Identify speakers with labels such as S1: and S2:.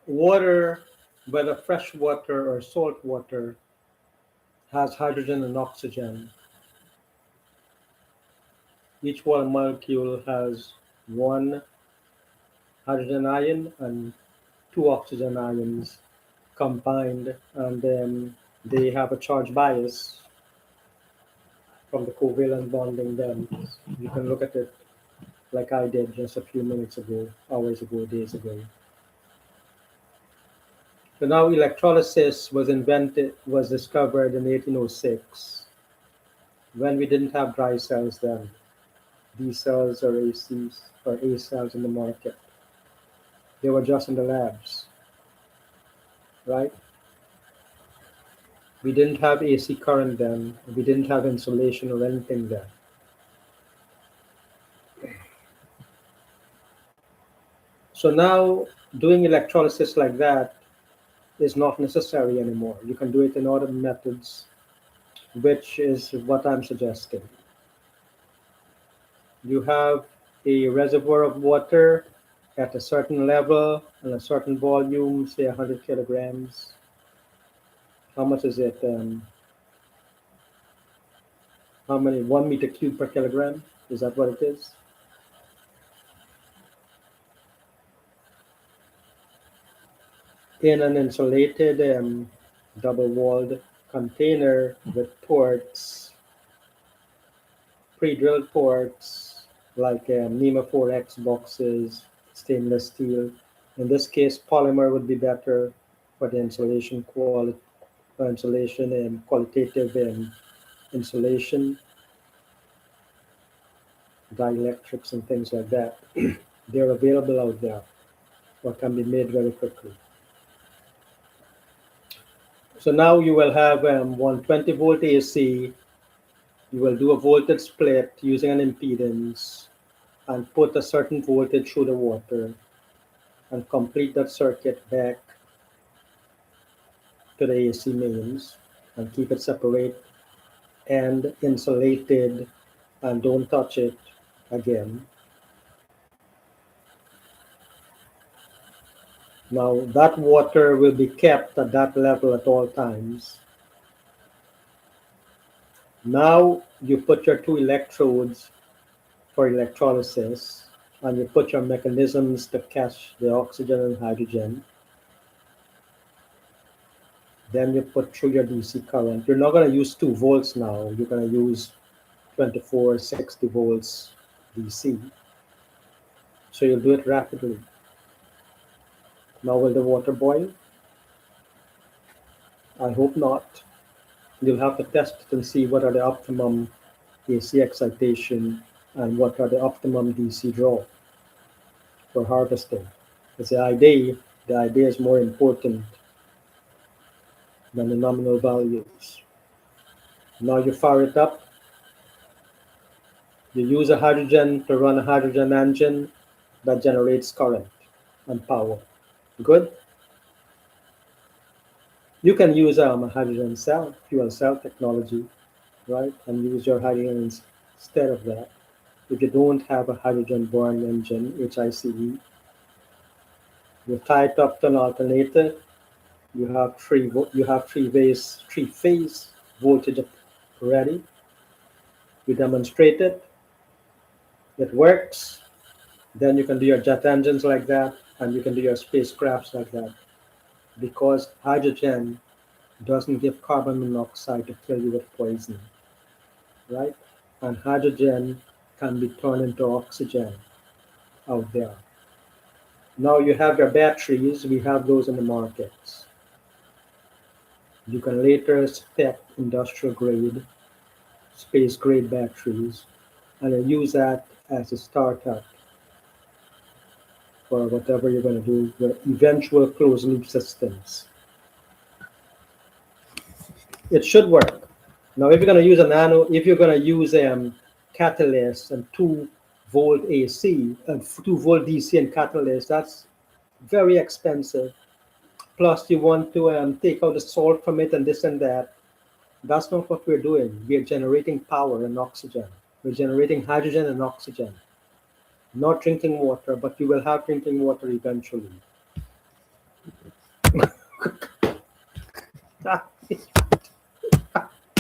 S1: Water, whether fresh water or salt water, has hydrogen and oxygen. Each water molecule has one hydrogen ion and two oxygen ions combined, and then they have a charge bias from the covalent bonding. Then you can look at it like I did just a few minutes ago, hours ago, days ago. So now electrolysis was discovered in 1806 when we didn't have dry cells then. B cells or ACs or A cells in the market. They were just in the labs, right? We didn't have AC current then. We didn't have insulation or anything then. So now doing electrolysis like that is not necessary anymore. You can do it in other methods, which is what I'm suggesting. You have a reservoir of water at a certain level and a certain volume, say 100 kilograms. How much is it? How many? 1 meter cube per kilogram? Is that what it is? In an insulated double-walled container with ports, pre-drilled ports, like NEMA 4X boxes, stainless steel. In this case, polymer would be better for the insulation and qualitative insulation, dielectrics and things like that. They're available out there or can be made very quickly. So now you will have 120-volt AC. You will do a voltage split using an impedance and put a certain voltage through the water and complete that circuit back to the AC mains and keep it separate and insulated and don't touch it again. Now that water will be kept at that level at all times. Now you put your two electrodes for electrolysis and you put your mechanisms to catch the oxygen and hydrogen. Then you put through your DC current. You're not going to use 2 volts now. You're going to use 24, 60 volts DC. So you'll do it rapidly. Now will the water boil? I hope not. You'll have to test it and see what are the optimum AC excitation and what are the optimum DC draw for harvesting. Because the idea is more important than the nominal values. Now you fire it up. You use a hydrogen to run a hydrogen engine that generates current and power. Good? You can use a hydrogen cell, fuel cell technology, right? And use your hydrogen instead of that. If you don't have a hydrogen burn engine, HICE, you tie it up to an alternator. You have three phase voltage ready. You demonstrate it. It works. Then you can do your jet engines like that, and you can do your spacecrafts like that. Because hydrogen doesn't give carbon monoxide to kill you with poison, right? And hydrogen can be turned into oxygen out there. Now you have your batteries, we have those in the markets. You can later spec industrial grade, space grade batteries, and use that as a startup for whatever you're going to do with eventual closed loop systems. It should work. Now, if you're going to use if you're going to use catalyst and 2-volt AC and 2-volt DC and catalyst, that's very expensive. Plus, you want to take out the salt from it and this and that. That's not what we're doing. We're generating power and oxygen. We're generating hydrogen and oxygen. Not drinking water, but you will have drinking water eventually.